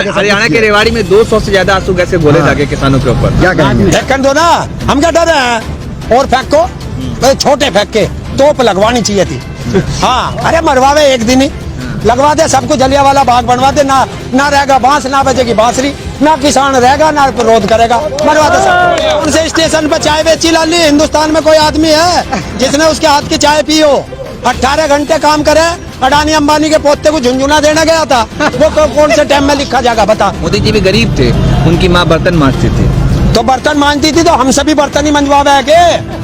जाएगा। हरियाणा के रेवाड़ी में 200 से ज्यादा आंसू गैस से बोले जाके किसानों के ऊपर क्या कहेंगे? फेंकन दो ना, हम क्या डर रहे हैं? और फेंको भाई, छोटे फेंक के तोप लगवानी चाहिए थी। हाँ, अरे मरवावे एक दिन ही लगवा दे, सबको जलियांवाला बाग बनवा दे, ना रहेगा बांस, ना बजेगी बांसुरी, ना किसान रहेगा, ना विरोध करेगा, मरवा दे सब। उनसे स्टेशन पे चाय बेची लाली, हिंदुस्तान में कोई आदमी है जिसने उसके हाथ की चाय पी हो? 18 घंटे काम करे, अडानी अंबानी के पोते को झुंझुना देने गया था, वो कौन से टाइम में लिखा जाएगा बता? मोदी जी भी गरीब थे, उनकी माँ बर्तन मांजती थी, तो बर्तन मांजती थी तो हम सभी बर्तन ही मंजवावे है के?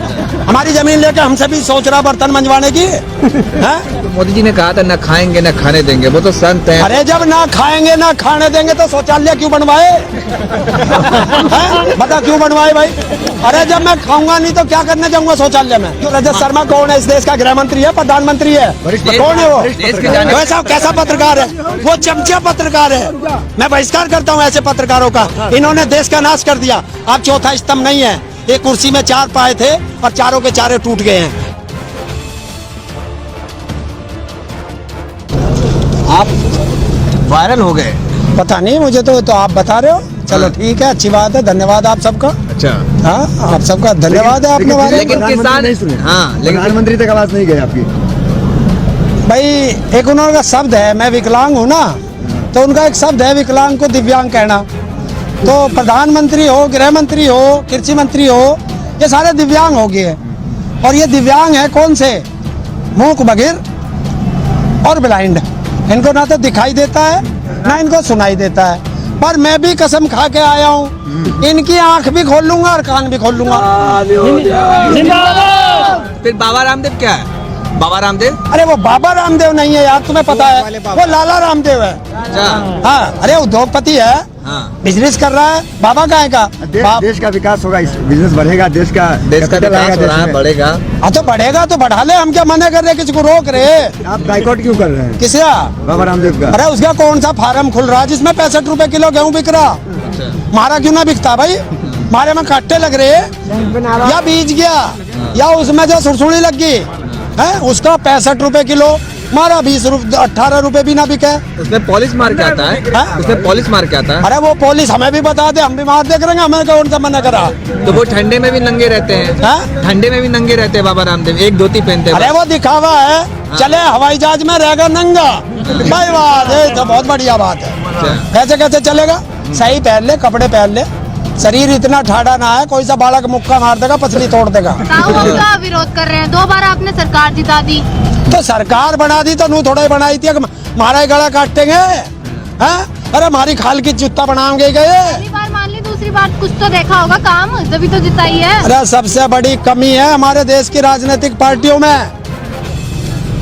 हमारी जमीन लेके हम सभी सोच रहा बर्तन मंजवाने की है? तो मोदी जी ने कहा था न खाएंगे न खाने देंगे, वो तो संत हैं। अरे जब ना खाएंगे ना खाने देंगे तो शौचालय क्यों बनवाए? हैं? बता क्यों बनवाए भाई? अरे जब मैं खाऊंगा नहीं तो क्या करने जाऊंगा शौचालय में? तो रजत शर्मा कौन है? इस देश का गृह मंत्री है, प्रधानमंत्री है, कौन है वो? वैसा कैसा पत्रकार है वो? चमचा पत्रकार है। मैं बहिष्कार करता हूँ ऐसे पत्रकारों का। इन्होंने देश का नाश कर दिया। आप चौथा स्तंभ नहीं है। एक कुर्सी में 4 पाए थे और चारों के चारे टूट गए हैं। आप वायरल हो गए? पता नहीं मुझे, तो आप बता रहे हो। चलो ठीक है, अच्छी बात है, धन्यवाद आप सबका। अच्छा, हाँ, आप सबका धन्यवाद है आपने वायरल। लेकिन किसान नहीं सुने। हाँ, लेकिन प्रधानमंत्री तक आवाज नहीं गई आपकी। भाई एक उनका शब्द है, मैं विकलांग हूँ ना, तो उनका एक शब्द है विकलांग को दिव्यांग कहना। तो प्रधानमंत्री हो, गृह मंत्री हो, कृषि मंत्री हो, ये सारे दिव्यांग हो गए। और ये दिव्यांग है कौन से? मूक, बधिर और ब्लाइंड। इनको ना तो दिखाई देता है ना इनको सुनाई देता है। पर मैं भी कसम खा के आया हूँ, इनकी आंख भी खोल लूंगा और कान भी खोल लूंगा। फिर बाबा रामदेव क्या है? बाबा रामदेव? अरे वो बाबा रामदेव नहीं है यार, तुम्हें पता है, वो लाला रामदेव है। अच्छा, हाँ, अरे उद्योगपति है, हाँ, बिजनेस कर रहा है। बाबा का है का? देश का विकास होगा, बिजनेस बढ़ेगा, देश का विकास हो रहा है, बढ़ेगा। हाँ तो बढ़ेगा तो बढ़ा ले, हम क्या मना कर रहे हैं? किसी को रोक रहे? आप बाइकआउट क्यों कर रहे हैं? किसका? बाबा रामदेव का। अरे उसका कौन सा फार्म खुल रहा है जिसमें 65 रुपए किलो गेहूँ बिक रहा? मारा क्यों ना बिकता भाई? मारे में कांटे लग रहे या बीज गया या उसमें जो सुरसुड़ी लग गई है, उसका 65 रुपए किलो मारा, 18 रुपए भी ना बिके। उसमें पॉलिश मार के आता है, उसमें पॉलिश मार के आता है। अरे वो पुलिस हमें भी बता दे, हम भी मार देख रहे हैं, हमें कौन सा मना करा? तो वो ठंडे में भी नंगे रहते हैं, ठंडे में भी नंगे रहते हैं बाबा रामदेव, एक धोती पहनते हैं। अरे वो दिखावा है, चले हवाई जहाज में रहेगा नंगा भाई, बात है तो बहुत बढ़िया बात है। कैसे कैसे चलेगा? सही पहन ले, कपड़े पहन ले, शरीर इतना ठाड़ा ना है, कोई सा बालक मुक्का मार देगा, पसली तोड़ देगा। क्या विरोध कर रहे हैं? 2 बार आपने सरकार जिता दी, तो सरकार बना दी तो नू थोड़ा ही बनाई थी, हमारा ही गला काटेंगे हैं? अरे हमारी खाल की जूता बनाएंगे गए। पहली बार मान ली, दूसरी बार कुछ तो देखा होगा काम, तभी तो जिताई है। अरे सबसे बड़ी कमी है हमारे देश की राजनीतिक पार्टियों में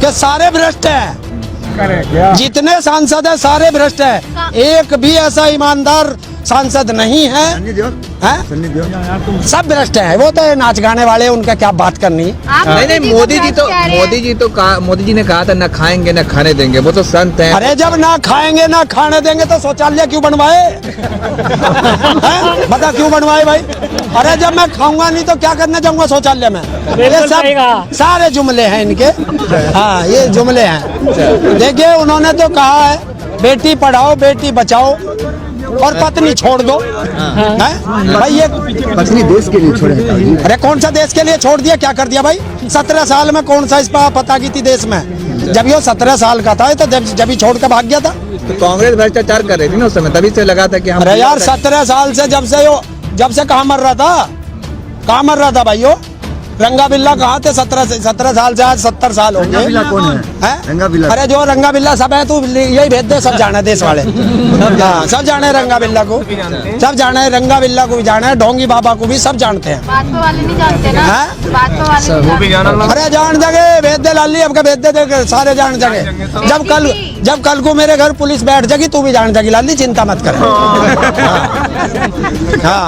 कि सारे भ्रष्ट हैं। जितने सांसद है सारे भ्रष्ट हैं। एक भी ऐसा ईमानदार सांसद नहीं है, सब भ्रष्ट है। वो तो नाच गाने वाले, उनका क्या बात करनी। नहीं, मोदी जी ने कहा था न खाएंगे न खाने देंगे, वो तो संत हैं। अरे जब ना खाएंगे ना खाने देंगे तो शौचालय क्यों बनवाए? बता क्यों बनवाए भाई? अरे जब मैं खाऊंगा नहीं तो क्या करने जाऊंगा शौचालय में? ये सब सारे जुमले हैं इनके। हाँ, ये जुमले हैं। देखिए उन्होंने तो कहा है बेटी पढ़ाओ बेटी बचाओ और पत्नी छोड़ दो। भाई ये पत्नी देश के लिए छोड़े। अरे कौन सा देश के लिए छोड़ दिया? क्या कर दिया भाई? 17 साल में कौन सा इस पर पता की थी देश में? जब ये 17 साल का था तो जब ही छोड़ कर भाग गया था। तो कांग्रेस भ्रष्टाचार कर रही थी ना उस समय, तभी से लगा था कि हम। अरे यार 17 साल से जब से कहाँ मर रहा था? कहाँ मर रहा था भाइयों? रंगा बिल्ला कहाँ थे? 17 साल से आज 70 साल हो गए। रंगा बिल्ला कौन है? रंगा बिल्ला? अरे जो रंगा बिल्ला सब है, तू यही भेज दे, सब जाने देश वाले। हाँ, सब जाने रंगा बिल्ला को, सब जाने रंगा बिल्ला को भी जाने हैं, ढोंगी बाबा को भी सब जानते हैं। भाजपा वाले नहीं जानते ना? भाजपा वाले अरे जान जगे भेज दे लाली, अब भेज दे, सारे जान जगे। जब कल को मेरे घर पुलिस बैठ जाएगी तू भी जान जाएगी लाली, चिंता मत कर। हाँ,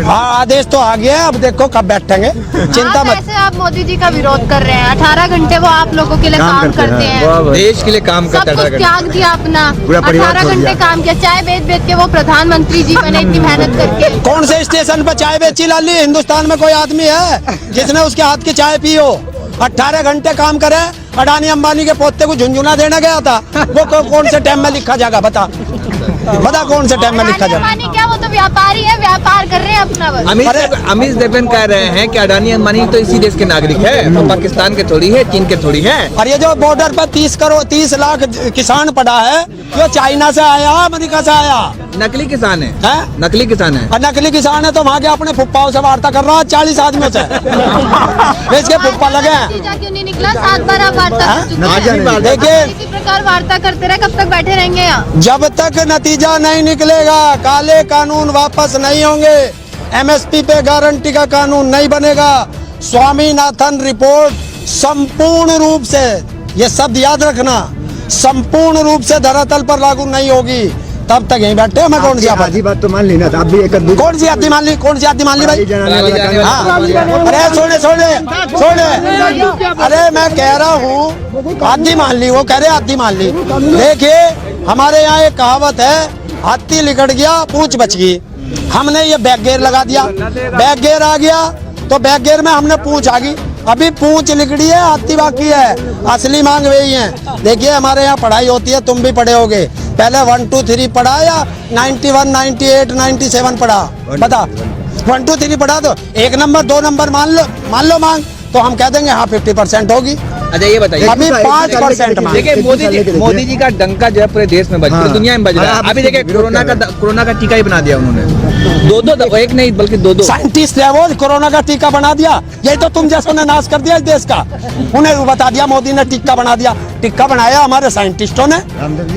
आदेश तो आ गया, अब देखो कब बैठेंगे, चिंता मत। ऐसे आप मोदी जी का विरोध कर रहे हैं। 18 घंटे वो आप लोगों के लिए काम करते हैं, देश के लिए काम करते सब कुछ त्याग दिया अपना, 18 घंटे काम किया, चाय बेच के वो प्रधानमंत्री जी बने इतनी मेहनत करके। कौन से स्टेशन पर चाय बेची लाली? हिंदुस्तान में कोई आदमी है जिसने उसके हाथ की चाय पी हो? 18 घंटे काम करे, अडानी अंबानी के पोते को झुंझुना देने गया था, वो कौन से टाइम में लिखा जाएगा बता? बता कौन से टाइम में लिखा जाए? अडानी क्या, वो तो व्यापारी है, व्यापार कर रहे हैं अपना बस। अमित देवेन कह रहे हैं कि अडानी अंबानी तो इसी देश के नागरिक है, वो पाकिस्तान के थोड़ी है, चीन के थोड़ी है। और ये जो बॉर्डर पर 30 लाख किसान पड़ा है, ये चाइना से आया, अमेरिका से आया, नकली किसान है, हैं? नकली किसान है। और नकली किसान है तो वहाँ के अपने फुप्पाओं से वार्ता कर रहा है 40 आदमियों से। इसके फुप्पा लगे हैं। नतीजा क्यों नहीं निकला? 7 बार आप वार्ता कर चुके हैं। देखिए इसी प्रकार वार्ता करते रहे, कब तक बैठे रहेंगे यहाँ? जब तक नतीजा नहीं निकलेगा, काले कानून वापस नहीं होंगे, MSP पे गारंटी का कानून नहीं बनेगा, स्वामीनाथन रिपोर्ट संपूर्ण रूप से, ये शब्द याद रखना, संपूर्ण रूप से धरातल पर लागू नहीं होगी, तब तक यहीं बैठे। मैं कौन सी आधी बात तो मान ली ना, आप भी एक कौन सी आदि मान ली? कौन सी आदि मान ली भाई? हाँ, अरे सोने अरे मैं कह रहा हूँ आदि मान ली, वो कह रहे आदि मान ली। देखिए हमारे यहाँ एक कहावत है, हाथी लिकड़ गया पूंछ बच गई। हमने ये बैक गेयर लगा दिया, बैक गेयर आ गया तो बैक गेयर में हमने पूंछ आ गई, अभी पूंछ लिकड़ी है, हाथी बाकी है, असली मांग वही है। देखिए हमारे यहाँ पढ़ाई होती है, तुम भी पढ़े होगे, पहले 1 2 3 पढ़ा या 91 98 97 पढ़ा? बता, 1 2 3 पढ़ा तो 1 नंबर 2 नंबर मान लो मांग, तो हम कह देंगे हाँ 50% होगी। अच्छा ये बताइए, अभी 5% मांग। देखिए मोदी जी का डंका जो है पूरे देश में बज, पूरी दुनिया में बज रहा है। अभी देखिए कोरोना का टीका ही बना दिया उन्होंने, दो एक नहीं बल्कि दो साइंटिस्ट है वो, कोरोना का टीका बना दिया। यही तो तुम जैसों ने नाश कर दिया इस देश का। उन्हें बता दिया मोदी ने टीका बना दिया, टिक्का बनाया हमारे साइंटिस्टों ने,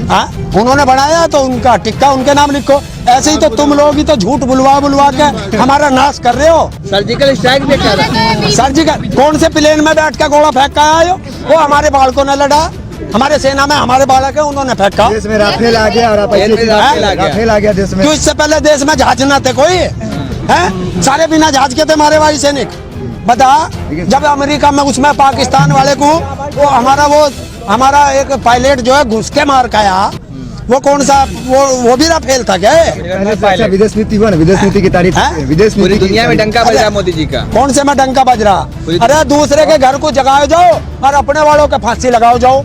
हाँ उन्होंने बनाया तो उनका टिक्का उनके नाम लिखो। ऐसे ही तो तुम लोग ही तो झूठ बुलवा के हमारा नाश कर रहे हो। सर्जिकल स्ट्राइक भी कर रहा है। सर्जिकल कौन से प्लेन में बैठ के गोला फेंक आए हो? वो हमारे बालकों ने लड़ा, हमारे सेना में हमारे बालक है, उन्होंने फेंका। देश में राफेल आ गया, और राफेल आ गया देश में। क्यों इससे पहले देश में जहाज न थे कोई? हैं? सारे बिना जहाज के थे हमारे भाई सैनिक। बता, जब अमेरिका में उसमें पाकिस्तान वाले को वो हमारा एक पायलट जो है घुस के मार खाया, वो कौन सा वो भी राफेल था क्या? विदेश नीति हुआ ना, विदेश नीति की तारीफ, विदेश पूरी दुनिया में डंका बज रहा मोदी जी का। कौन से में डंका बज रहा? अरे दूसरे के घर को जगाओ जाओ और अपने वालों के फांसी लगाओ जाओ,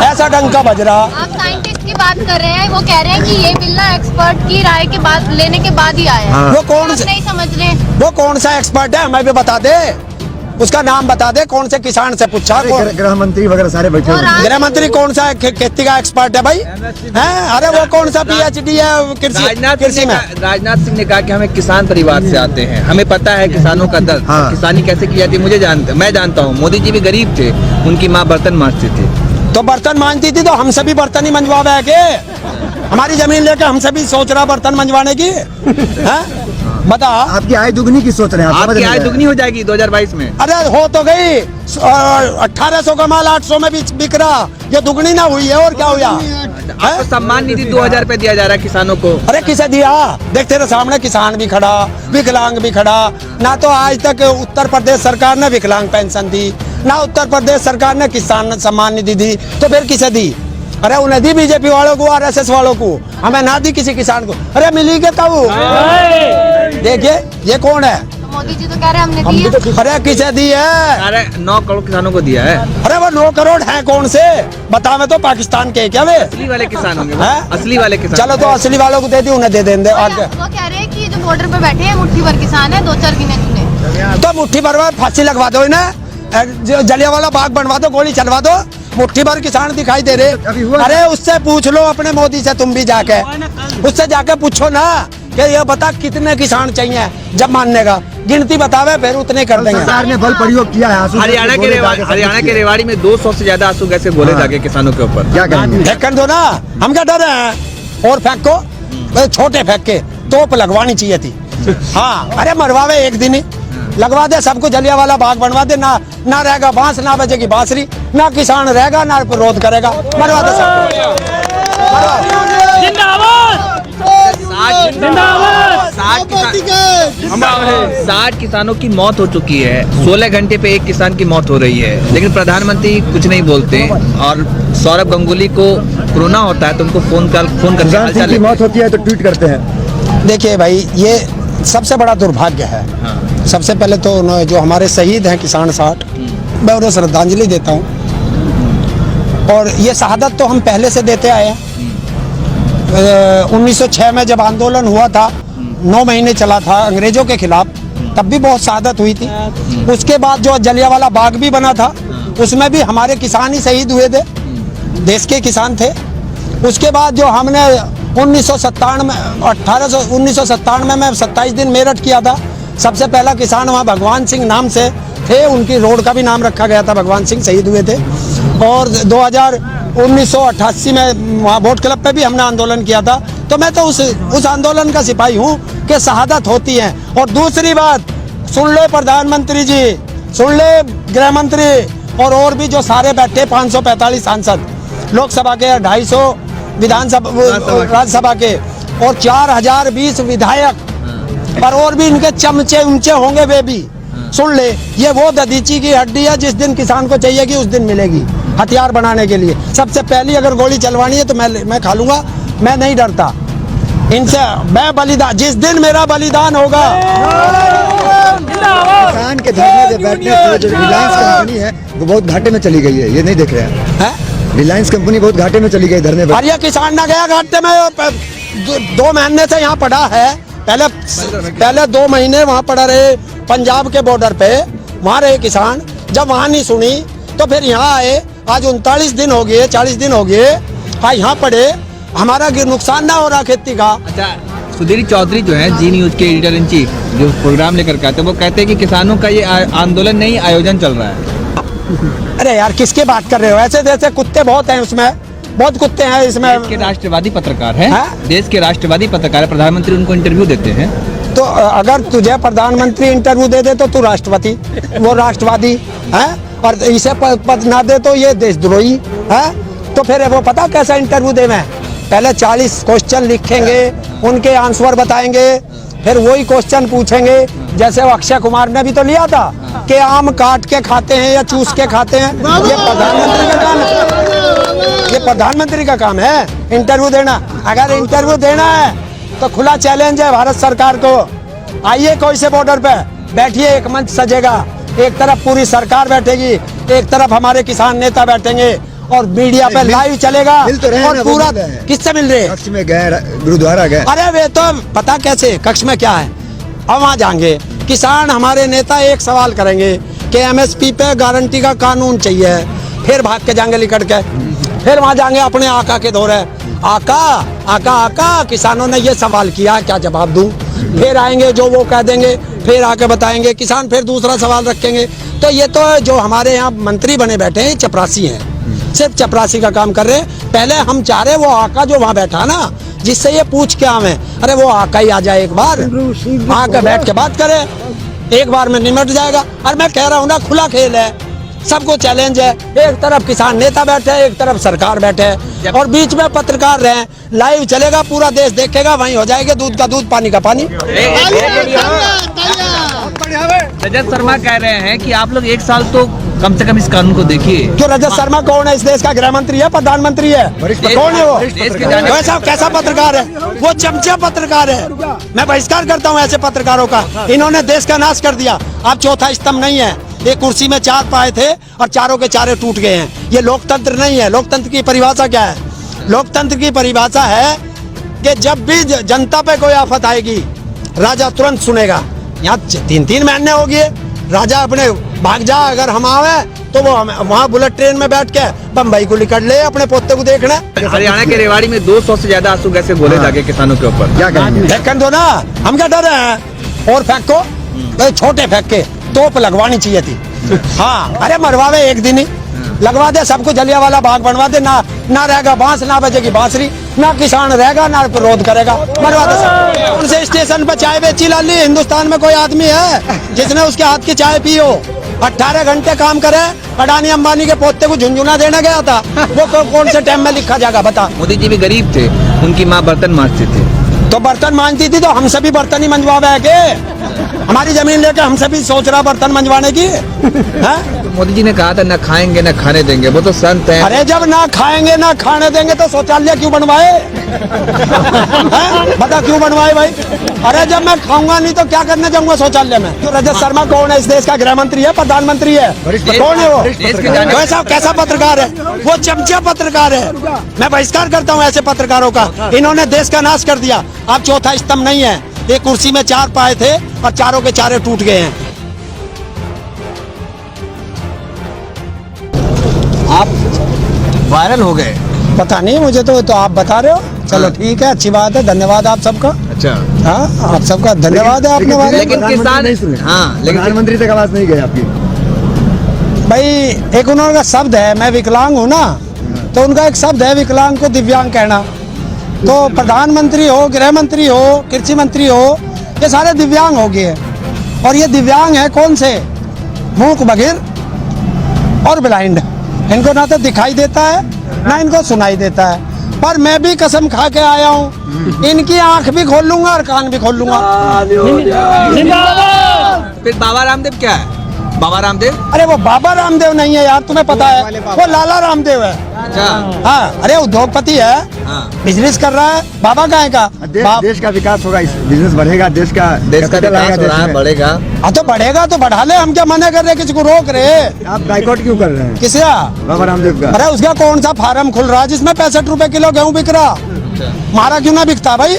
ऐसा डंका बज रहा। आप साइंटिस्ट की बात कर रहे हैं, वो कह रहे हैं कि ये बिल ना एक्सपर्ट की राय के बाद लेने के बाद ही आया। वो कौन से नहीं समझ रहे? वो कौन सा एक्सपर्ट है हमें भी बता दे, उसका नाम बता दे। कौन से किसान से पूछा? गृह मंत्री वगैरह सारे बैठे हैं। गृह मंत्री कौन सा खेती का एक्सपर्ट है भाई? हैं? अरे वो कौन सा PhD है कृषि में? राजनाथ सिंह ने कहा कि हमें किसान परिवार से आते हैं, हमें पता है किसानों का दर्द, किसानी कैसे की जाती है मैं जानता हूँ। मोदी जी भी गरीब थे, उनकी माँ बर्तन मांजती थी, तो बर्तन मांजती थी तो हमसे भी बर्तन ही मंजवावे है के? हमारी जमीन लेकर हमसे भी सोच रहा बर्तन मंजवाने की? बता, आपकी आय दुगनी की सोच रहे हैं? आपकी आय दुगनी हो जाएगी 2022 में। अरे हो तो गई, 1800 का माल 800 में बिक रहा, ये दुगनी ना हुई है और क्या हुआ? आपको सम्मान निधि 2000 रुपए दिया जा रहा है किसानों को। अरे किसे दिया? देख तेरे सामने किसान भी खड़ा, विकलांग भी खड़ा। ना तो आज तक उत्तर प्रदेश सरकार ने विकलांग पेंशन दी, ना उत्तर प्रदेश सरकार ने किसान सम्मान निधि दी, तो फिर किसे दी? अरे उन्हें दी बीजेपी वालों को, RSS वालों को, हमें ना दी किसी किसान को। अरे मिली के तब देखिए ये कौन है? मोदी जी तो कह रहे हैं हमने दी है। अरे किसे दी है? अरे 9 करोड़ किसानों को दिया है। अरे वो 9 करोड़ है कौन से? बतावे तो पाकिस्तान के क्या वे? असली वाले किसान होंगे, हैं? असली वाले किसान। चलो तो असली वालों को दे दी, उन्हें दे देंगे। वो कह रहे हैं कि जो बॉर्डर पे बैठे हैं मुट्ठी भर किसान है, 2-4 गिने चुने, तो मुट्ठी भर फांसी लगवा दो इन्हें, जलियांवाला बाग बनवा दो, गोली चलवा दो, मुट्ठी भर किसान दिखाई दे रहे। अरे उससे पूछ लो अपने मोदी से, तुम भी जाके उससे जाके पूछो ना कि ये बता कितने किसान चाहिए, जब मानने का गिनती बतावे फिर उतने कर देंगे। सरकार ने बल प्रयोग किया है। हरियाणा के रेवाड़ी में 200 से ज्यादा आंसू गैस बोले जाके किसानों के ऊपर। क्या करेंगे? फेंकन दो ना, हम क्या डर रहे हैं? और फेंको, छोटे फेंक के तोप लगवानी चाहिए थी। हाँ अरे मरवावे एक दिन ही लगवा दे, सबको जलियांवाला बाग बनवा दे, ना रहेगा बांस, ना बजेगी बांसुरी, ना किसान रहेगा, ना विरोध करेगा, मरवा दे सबको। 60 किसानों की मौत हो चुकी है, 16 घंटे पे एक किसान की मौत हो रही है, लेकिन प्रधानमंत्री कुछ नहीं बोलते। और सौरभ गंगुली को कोरोना होता है तो उनको फोन करके हालचाल की मौत होती है तो ट्वीट करते हैं। देखिए भाई, ये सबसे बड़ा दुर्भाग्य है। सबसे पहले तो जो हमारे शहीद हैं किसान 60, मैं उन्हें श्रद्धांजलि देता हूँ। और ये शहादत तो हम पहले से देते आए हैं, 1906 में जब आंदोलन हुआ था, 9 महीने चला था अंग्रेजों के खिलाफ, तब भी बहुत शहादत हुई थी। उसके बाद जो जलियांवाला बाग भी बना था, उसमें भी हमारे किसान ही शहीद हुए थे, देश के किसान थे। उसके बाद जो हमने 1997 में 27 दिन मेरठ किया था, सबसे पहला किसान वहाँ भगवान सिंह नाम से थे, उनकी रोड का भी नाम रखा गया था, भगवान सिंह शहीद हुए थे। और 1988 में वहाँ वोट क्लब पे भी हमने आंदोलन किया था। तो मैं तो उस आंदोलन का सिपाही हूँ कि शहादत होती है। और दूसरी बात, सुन ले प्रधानमंत्री जी, सुन ले गृह मंत्री, और भी जो सारे बैठे 545 सांसद, लोकसभा के 250 विधानसभा राज्यसभा के, और 4020 विधायक, और भी इनके चमचे उमचे होंगे वे भी। सुन ले, ये वो दधीची की हड्डी है, जिस दिन किसान को चाहिएगी उस दिन मिलेगी, हथियार बनाने के लिए। सबसे पहली अगर गोली चलवानी है तो मैं खा लूंगा, मैं नहीं डरता इनसे। मैं बलिदान, जिस दिन मेरा बलिदान होगा। किसान के धरने पे बैठने से जो रिलायंस कंपनी है वो बहुत घाटे में चली गई है, ये नहीं देख रहे हैं? रिलायंस कंपनी बहुत घाटे में चली गई धरने पर। और ये किसान ना गया घाटे में, 2 महीने से यहाँ पड़ा है। पहले 2 महीने वहाँ पड़ा रहे पंजाब के बॉर्डर पे, वहाँ रहे किसान। जब वहाँ नहीं सुनी तो फिर यहाँ आए। आज 39 दिन हो गए, 40 दिन हो गए, आज यहाँ पड़े। हमारा नुकसान ना हो रहा खेती का। अच्छा, सुधीर चौधरी जो है जी न्यूज के एडिटर इन चीफ, जो प्रोग्राम लेकर के आते हैं, वो कहते हैं कि किसानों का ये आंदोलन नहीं, आयोजन चल रहा है। अरे यार, किसकी बात कर रहे हो? ऐसे जैसे कुत्ते बहुत हैं उसमें, बहुत कुत्ते हैं इसमें। देश के राष्ट्रवादी पत्रकार हैं, देश के राष्ट्रवादी पत्रकार, प्रधानमंत्री उनको इंटरव्यू देते हैं। तो अगर तुझे प्रधानमंत्री इंटरव्यू दे दे तो तू राष्ट्रपति, वो राष्ट्रवादी है, और इसे पद ना दे तो ये देशद्रोही है। तो फिर वो पता कैसा इंटरव्यू दे? मैं पहले 40 क्वेश्चन लिखेंगे, उनके आंसर बताएंगे, फिर वही क्वेश्चन पूछेंगे। जैसे वो अक्षय कुमार ने भी तो लिया था कि आम काट के खाते हैं या चूस के खाते हैं। ये प्रधानमंत्री का काम है, ये प्रधानमंत्री का काम है इंटरव्यू देना। अगर इंटरव्यू देना है तो खुला चैलेंज है भारत सरकार को। आइए कोई से बॉर्डर पे बैठिए, एक मंच सजेगा, एक तरफ पूरी सरकार बैठेगी, एक तरफ हमारे किसान नेता बैठेंगे, और मीडिया पे लाइव चलेगा। मिल तो रहे और ना, पूरा किससे मिल रहे? कक्ष में गए, गुरुद्वारा गए। अरे वे तो पता कैसे कक्ष में क्या है, अब वहाँ जाएंगे किसान, हमारे नेता एक सवाल करेंगे कि एमएसपी पे गारंटी का कानून चाहिए। फिर भाग के जाएंगे लिकट के, फिर वहाँ जाएंगे अपने आका के दौरे। आका आका आका, किसानों ने ये सवाल किया, क्या जवाब दूं? फिर आएंगे, जो वो कह देंगे, फिर आके बताएंगे। किसान फिर दूसरा सवाल रखेंगे। तो ये तो जो हमारे यहाँ मंत्री बने बैठे हैं, चपरासी हैं, सिर्फ चपरासी का काम कर रहे हैं। पहले हम चाह रहे वो आका जो वहाँ बैठा ना, जिससे ये पूछ के आवे, अरे वो आका ही आ जाए एक बार, आके बैठ के बात करे, एक बार में निमट जाएगा। और मैं कह रहा हूँ ना, खुला खेल है, सबको चैलेंज है। एक तरफ किसान नेता बैठे है, एक तरफ सरकार बैठे है, और बीच में पत्रकार रहे। लाइव चलेगा, पूरा देश देखेगा, वहीं हो जाएगा दूध का दूध, पानी का पानी। रजत शर्मा कह रहे हैं कि आप लोग 1 साल तो कम से कम इस कानून को देखिए। क्यों? रजत शर्मा कौन है? इस देश का गृह मंत्री है, प्रधानमंत्री है, कौन है वो? वैसा कैसा पत्रकार है वो? चमचा पत्रकार है। मैं बहिष्कार करता हूँ ऐसे पत्रकारों का। इन्होंने देश का नाश कर दिया। आप चौथा स्तंभ नहीं है। एक कुर्सी में 4 पाए थे और चारों के चारे टूट गए हैं। ये लोकतंत्र नहीं है। लोकतंत्र की परिभाषा क्या है? लोकतंत्र की परिभाषा है कि जब भी जनता पे कोई आफत आएगी, राजा तुरंत सुनेगा। यहाँ 3-3 महीने हो गए, राजा अपने भाग जा। अगर हम आवे तो वो वहाँ बुलेट ट्रेन में बैठ के बम्बई को निकल ले अपने पोते को देखने। हरियाणा के रेवाड़ी में 200 से ज्यादा आंसू गैस से गोले दागे किसानों के ऊपर। क्या करेंगे? फेंकन दो ना, हम क्या डर रहे हैं? और फेंको तो छोटे फेंक के, तोप लगवानी चाहिए थी। हाँ, अरे मरवावे एक दिन ही, लगवा दे सबको, जलियांवाला बाग बनवा दे। ना रहेगा बांस, ना बजेगी बांसुरी, ना किसान रहेगा, ना विरोध करेगा, मरवा दे सब। उनसे स्टेशन पर चाय बेची लाली। हिंदुस्तान में कोई आदमी है जिसने उसके हाथ की चाय पी हो? 18 घंटे काम करे। अडानी अंबानी के पोते को झुंझुना देने गया था, वो कौन से टाइम में लिखा जाएगा बता? मोदी जी भी गरीब थे, उनकी माँ बर्तन मांजती थी। तो बर्तन मांजती थी तो हमसे भी बर्तन ही मंजवावे है के? हमारी जमीन लेके हमसे भी सोच रहा बर्तन मंजवाने की है? तो मोदी जी ने कहा था न खाएंगे न खाने देंगे, वो तो संत है। अरे जब ना खाएंगे ना खाने देंगे तो शौचालय क्यों बनवाए? हैं? बता क्यों बनवाए भाई? अरे जब मैं खाऊंगा नहीं तो क्या करने जाऊंगा शौचालय में? तो रजत शर्मा कौन है? इस देश का गृह मंत्री है, प्रधानमंत्री है, कौन है वो? देश के जाने- वैसा कैसा पत्रकार है वो? चमचा पत्रकार है। मैं बहिष्कार करता हूँ ऐसे पत्रकारों का। इन्होंने देश का नाश कर दिया। आप चौथा स्तंभ नहीं है। एक कुर्सी में 4 पाए थे और चारों के चारे टूट गए हैं। आप वायरल हो गए। पता नहीं मुझे, तो आप बता रहे हो। चलो ठीक है, अच्छी बात है, धन्यवाद आप सबका। अच्छा, हाँ, आप सबका धन्यवाद है। आपने वायरल लेकिन किसान हाँ, लेकिन प्रधानमंत्री तक आवाज नहीं गई आपकी। भाई एक उन्होंने का शब्द है, मैं विकलांग हूँ ना, तो उनका एक शब्द है विकलांग को दिव्यांग कहना। तो प्रधानमंत्री हो, गृह मंत्री हो, कृषि मंत्री हो, ये सारे दिव्यांग हो गए। और ये दिव्यांग है कौन से? मूक, बधिर और ब्लाइंड। इनको ना तो दिखाई देता है ना इनको सुनाई देता है। पर मैं भी कसम खा के आया हूँ, इनकी आंख भी खोल लूंगा और कान भी खोल लूंगा। फिर बाबा रामदेव क्या है? बाबा रामदेव? अरे वो बाबा रामदेव नहीं है यार, तुम्हें पता है, वो लाला रामदेव है। अच्छा, हाँ, अरे उद्योगपति है, हाँ। बिजनेस कर रहा है। बाबा कहाँ का? देश का विकास होगा, बिजनेस बढ़ेगा, देश का विकास हो रहा है, बढ़ेगा। हाँ तो बढ़ेगा तो बढ़ा ले, हम क्या मना कर रहे, किसी को रोक रहे? आप बाइकआउट क्यों कर रहे हैं किसी बाबा रामदेव का? अरे उसका कौन सा फार्म खुल रहा है जिसमें 65 रुपए किलो गेहूं बिक रहा? मारा क्यों ना बिकता भाई?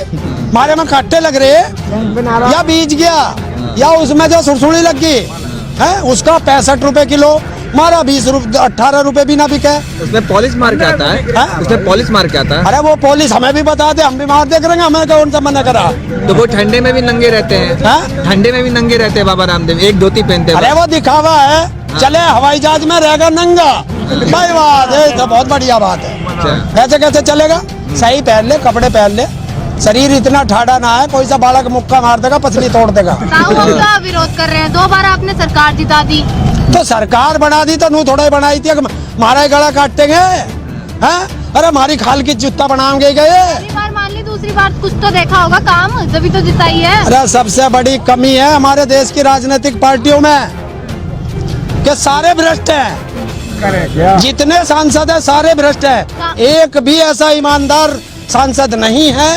मारे में खट्टे लग रहे या बीज गया या उसमें जो सुरसुड़ी लग गई है, उसका 65 रुपए किलो, मारा 20 रुपए 18 रुपए भी ना बिके। उसमें पॉलिश मार के आता है, हाँ? उसमें पॉलिश मार के आता है। अरे वो पुलिस हमें भी बता दे, हम भी मार देख रहे हैं, हमें कौन सा मना करा? तो वो ठंडे में भी नंगे रहते हैं। हाँ? ठंडे में भी नंगे रहते हैं बाबा रामदेव, एक धोती पहनते हैं। अरे वो दिखावा है, चले हवाई जहाज में रहेगा नंगा भाई, बात है तो बहुत बढ़िया बात है। ऐसे कैसे चलेगा? सही पहन ले, कपड़े पहन ले, शरीर इतना ठाड़ा ना है, कोई सा बालक मुक्का मार देगा, पसली तोड़ देगा। ताऊ का विरोध कर रहे हैं, 2 बार आपने सरकार जिता दी। तो सरकार बना दी तो नू थोड़ा ही बनाई थी, मारा ही गला काटते गए हैं? अरे हमारी खाल की जूता बनाएंगे गए। पहली बार मान ली, दूसरी बार कुछ तो देखा होगा काम, तभी तो जिताई है। अरे सबसे बड़ी कमी है हमारे देश की राजनीतिक पार्टियों में कि सारे भ्रष्ट हैं। जितने सांसद है सारे भ्रष्ट है, एक भी ऐसा ईमानदार सांसद नहीं है।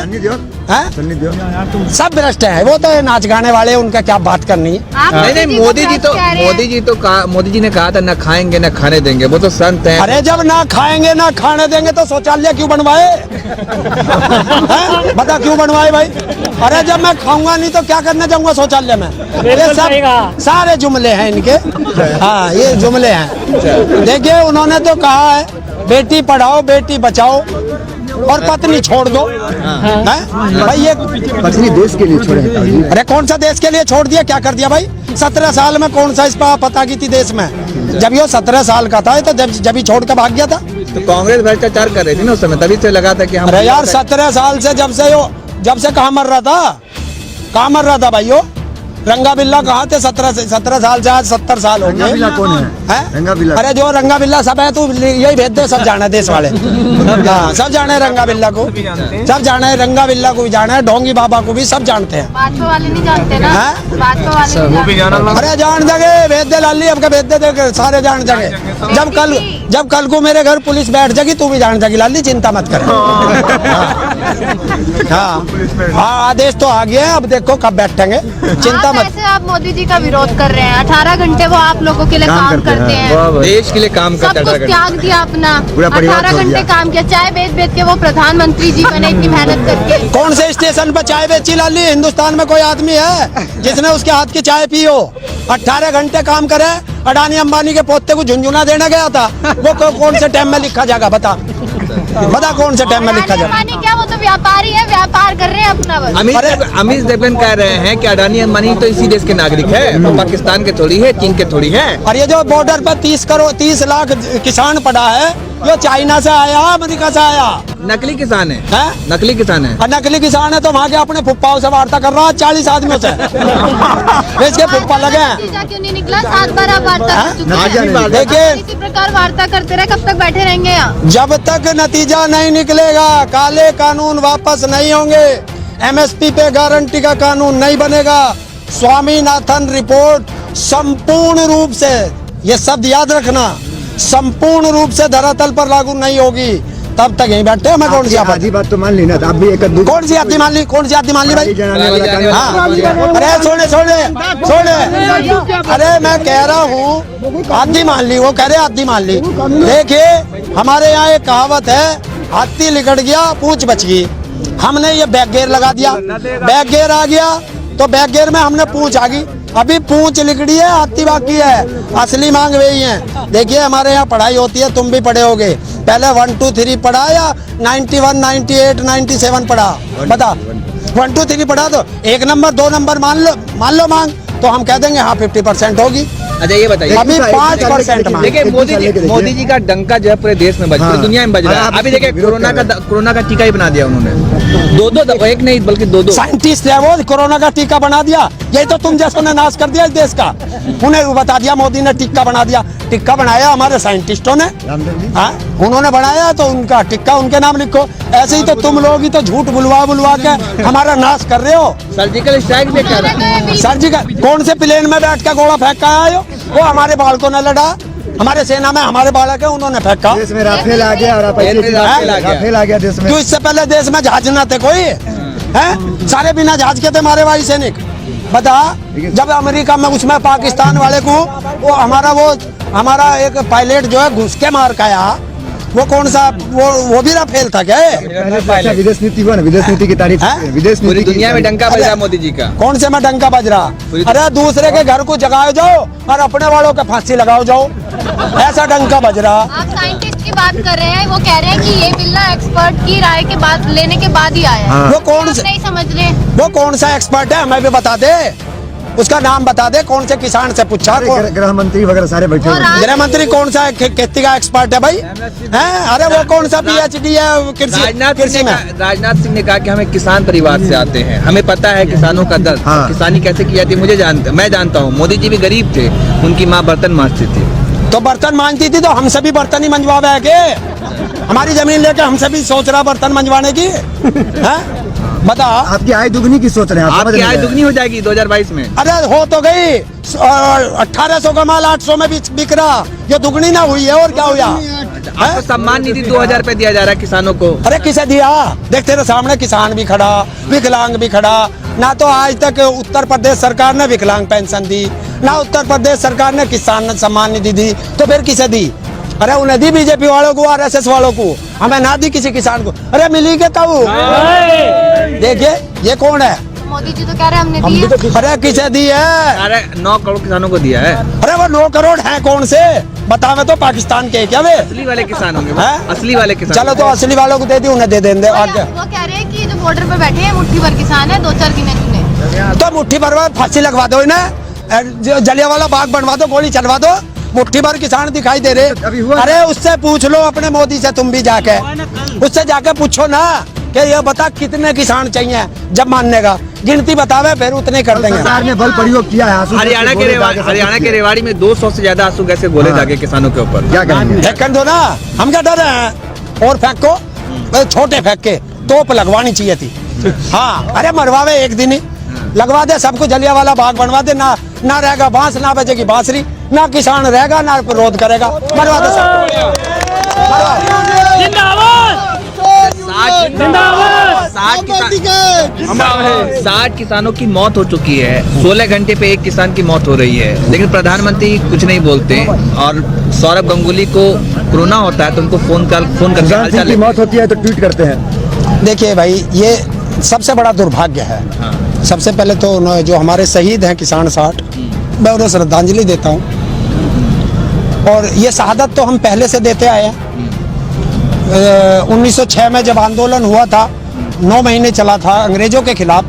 सब भ्रष्ट है। वो तो नाच गाने वाले, उनका क्या बात करनी है? आप नहीं, मोदी जी ने कहा था न खाएंगे न खाने देंगे, वो तो संत है। अरे जब ना खाएंगे ना खाने देंगे तो शौचालय क्यों बनवाए? हैं? बता क्यों बनवाए भाई? अरे जब मैं खाऊंगा नहीं तो क्या करने जाऊंगा शौचालय में? ये सब सारे जुमले हैं इनके। हाँ, ये जुमले हैं। देखिए उन्होंने तो कहा है बेटी पढ़ाओ बेटी बचाओ और पत्नी छोड़ दो। हैं? भाई ये पत्नी देश के लिए छोड़े। अरे कौन सा देश के लिए छोड़ दिया? क्या कर दिया भाई? 17 साल में कौन सा इस पर पता की थी देश में? जब ये 17 साल का था तो जब ही छोड़ कर भाग गया था। तो कांग्रेस भ्रष्टाचार कर रही थी ना उस समय, तभी से लगा था कि हम। अरे यार 17 साल से जब से कहाँ मर रहा था? कहाँ मर रहा था भाइयों? रंगा बिल्ला कहाँ थे? 17 साल से आज 70 साल हो रंगा बिल्ला गए। कौन है? रंगा बिल्ला? अरे जो रंगा बिल्ला सब है, तू यही भेज दे, सब जाना है देश वाले। हाँ, सब जाने हैं रंगा बिल्ला को, सब जाना है, रंगा बिल्ला को भी जाना है, ढोंगी बाबा को भी सब जानते हैं। भाजपा वाले नहीं जानते ना? हाँ? भाजपा वाले नहीं जानते। अरे जान जगे भेज दे लाली, अब का भेज दे, सारे जान जगे। जब कल को मेरे घर पुलिस बैठ जाएगी तू भी जान जाएगी लाली, चिंता मत कर। हाँ, आदेश तो आ गया, अब देखो कब बैठेंगे, चिंता मत। ऐसे आप मोदी जी का विरोध कर रहे हैं, 18 घंटे वो आप लोगों के लिए काम करते हैं, देश के लिए काम सब करते कुछ हैं। त्याग दिया अपना, पूरा परिवार 18 छोड़ घंटे दिया। काम किया, चाय बेच के वो प्रधानमंत्री जी बने इतनी मेहनत करके। कौन से स्टेशन पर चाय बेची लाली? हिंदुस्तान में कोई आदमी है जिसने उसके हाथ की चाय पी हो? 18 घंटे काम करे, अडानी अंबानी के पोते को झुंझुना देने गया था, वो कौन से टाइम में लिखा जाएगा? बता कौन से टाइम में लिखा जाएगा? अडानी क्या, वो तो व्यापारी है, व्यापार कर रहे हैं अपना बस। अमित देवेन कह रहे हैं कि अडानी अंबानी तो इसी देश के नागरिक है, वो पाकिस्तान के थोड़ी है, चीन के थोड़ी है। और ये जो बॉर्डर पर 30 लाख किसान पड़ा है, ये चाइना से आया, अमेरिका से आया। नकली किसान है, हैं? नकली किसान है। और नकली किसान है तो वहाँ के अपने फुप्पाओं से वार्ता कर रहा है, 40 आदमियों से। इसके फुप्पा लगे हैं। नतीजा क्यों नहीं निकला? 7 बार आप वार्ता कर चुके हैं। देखिए इसी प्रकार वार्ता करते रहे, कब तक बैठे रहेंगे यहाँ? जब तक नतीजा नहीं निकलेगा, काले कानून वापस नहीं होंगे, MSP पे गारंटी का कानून नहीं बनेगा, स्वामीनाथन रिपोर्ट संपूर्ण रूप से, ये शब्द याद रखना, संपूर्ण रूप से धरातल पर लागू नहीं होगी, तब तक यहीं बैठे हैं। मैं कौन सी आधी बात तो मान ली ना, आप भी एक कौन सी आदि मान ली, कौन सी आदि मान ली भाई? जनाने वाला कानून हाँ, अरे छोड़े, अरे मैं कह रहा हूँ आदि मान ली, वो कह रहे आदि मान ली। देखिए हमारे यहाँ एक कहावत है, हाथी लिकड़ गया पूंछ बच गई। हमने ये बैक गेयर लगा दिया, बैक गेयर आ गया तो बैक गेयर में हमने पूंछ आ गई, अभी पूंछ लिकड़ी है, हाथी बाकी है, असली मांग वही है। देखिए हमारे यहाँ पढ़ाई होती है, तुम भी पढ़े होगे, पहले 1 2 3 पढ़ा या 91 98 97 पढ़ा? बता, 1 2 3 पढ़ा तो 1 नंबर 2 नंबर मान लो मांग, तो हम कह देंगे हाँ 50% होगी। अच्छा ये बताइए, अभी 5% मांग। देखिए मोदी जी का डंका जो है पूरे देश में बज रहा है, पूरी दुनिया में बज रहा है। अभी देखिए कोरोना का टीका ही बना दिया उन्होंने, दो एक नहीं बल्कि दो साइंटिस्ट है वो, कोरोना का टीका बना दिया। यही तो तुम जैसों ने नाश कर दिया इस देश का, उन्हें बता दिया मोदी ने टिक्का बना दिया। टिक्का बनाया हमारे साइंटिस्टों ने, हाँ उन्होंने बनाया तो उनका टिक्का उनके नाम लिखो। ऐसे ही तो तुम लोग ही तो झूठ बुलवा के हमारा नाश कर रहे हो। सर्जिकल स्ट्राइक भी कर रहे हैं। सर्जिकल कौन से प्लेन में बैठ कर गोला फेंक कर आए हो? वो हमारे बालकों ने लड़ा, हमारे सेना में हमारे बालक है, उन्होंने फेंका। देश में राफेल आ गया और आप राफेल आ गया देश में। क्यों इससे पहले देश में जहाज न थे कोई है? सारे बिना जहाज के थे हमारे वायु सैनिक। बता, जब अमेरिका में उसमें पाकिस्तान वाले को वो हमारा एक पायलट जो है घुस के मार खाया, वो कौन सा वो भी राफेल था क्या? विदेश नीति हुआ ना, विदेश नीति की तारीफ, विदेश पूरी नीति दुनिया में डंका बज रहा है मोदी जी का। कौन से में डंका बज रहा? अरे दूसरे के घर को जगाओ जाओ और अपने वालों के फांसी लगाओ जाओ, ऐसा डंका बज रहा। आप साइंटिस्ट की बात कर रहे हैं, वो कह रहे हैं कि ये बिल ना एक्सपर्ट की राय के बाद लेने के बाद ही आया है। वो कौन आप नहीं समझ रहे? वो कौन सा एक्सपर्ट है हमें भी बता दे, उसका नाम बता दे, कौन से किसान से पूछा? गृह मंत्री वगैरह सारे बैठे हैं। गृह मंत्री कौन सा खेती का एक्सपर्ट है भाई? हैं? अरे वो कौन सा PhD है कृषि में? राजनाथ सिंह ने कहा कि हमें किसान परिवार से आते हैं, हमें पता है किसानों का दर्द, किसानी कैसे की जाती है मैं जानता हूँ। मोदी जी भी गरीब थे, उनकी माँ बर्तन मांजती थी, तो बर्तन मांजती थी तो हम सभी बर्तन ही मंजवावे है के? हमारी जमीन लेके हम सभी सोच रहा बर्तन मंजवाने की है? बता, आपकी आय दुगनी की सोच रहे हैं? आपकी आय दुगनी हो जाएगी 2022 में। अरे हो तो गई, 1800 का माल 800 में बिक रहा, ये दुगनी ना हुई है और क्या हुआ? आपको सम्मान निधि 2000 रुपए दिया जा रहा है किसानों को। अरे किसे दिया? देख तेरे सामने किसान भी खड़ा, विकलांग भी खड़ा। ना तो आज तक उत्तर प्रदेश सरकार ने विकलांग पेंशन दी, ना उत्तर प्रदेश सरकार ने किसान सम्मान निधि दी, तो फिर किसे दी? अरे उन्हें दी बीजेपी वालों को, RSS वालों को, हमें ना दी किसी किसान को। अरे मिली के तब देखिए ये कौन है? मोदी जी तो कह रहे हैं हमने दी है। अरे किसे दी है? अरे 9 करोड़ किसानों को दिया है। अरे वो 9 करोड़ है कौन से? बतावे तो पाकिस्तान के क्या वे? असली वाले किसान होंगे, हैं? असली वाले किसान। चलो तो असली वालों को दे दी, उन्हें दे देंगे आगे। वो कह रहे हैं कि जो बॉर्डर पे बैठे हैं मुट्ठी भर किसान है, 2-4 गिने चुने। तो मुट्ठी भर में फांसी लगवा दो इन्हें, जलियांवाला बाग बनवा दो, गोली चलवा दो, मुट्ठी भर किसान दिखाई दे रहे। अरे उससे पूछ लो अपने मोदी से, तुम भी जाके उससे जाके पूछो ना कि ये बता कितने किसान चाहिए, जब मानने का गिनती बतावे फिर उतने कर देंगे। सरकार ने बल प्रयोग किया है। हरियाणा के रेवाड़ी में 200 से ज्यादा आंसू गैस के गोले दागे किसानों के ऊपर। क्या करेंगे? फेंकन दो ना, हम क्या डर रहे हैं? और फेंको, छोटे फेंक के तोप लगवानी चाहिए थी। हाँ अरे मरवावे एक दिन ही, लगवा दे सबको, जलियांवाला बाग बनवा दे, ना रहेगा बांस, ना बजेगी बांसुरी, ना किसान रहेगा, ना विरोध करेगा, मरवा दे सबको। 60 किसानों की मौत हो चुकी है, 16 घंटे पे एक किसान की मौत हो रही है, लेकिन प्रधानमंत्री कुछ नहीं बोलते। और सौरभ गंगुली को कोरोना होता है तो उनको फोन करके हालचाल की मौत होती है तो ट्वीट करते हैं। देखिए भाई, ये सबसे बड़ा दुर्भाग्य है। सबसे पहले तो जो हमारे शहीद हैं किसान 60, मैं उन्हें श्रद्धांजलि देता हूँ। और ये शहादत तो हम पहले से देते आए हैं। 1906 में जब आंदोलन हुआ था, 9 महीने चला था अंग्रेजों के खिलाफ,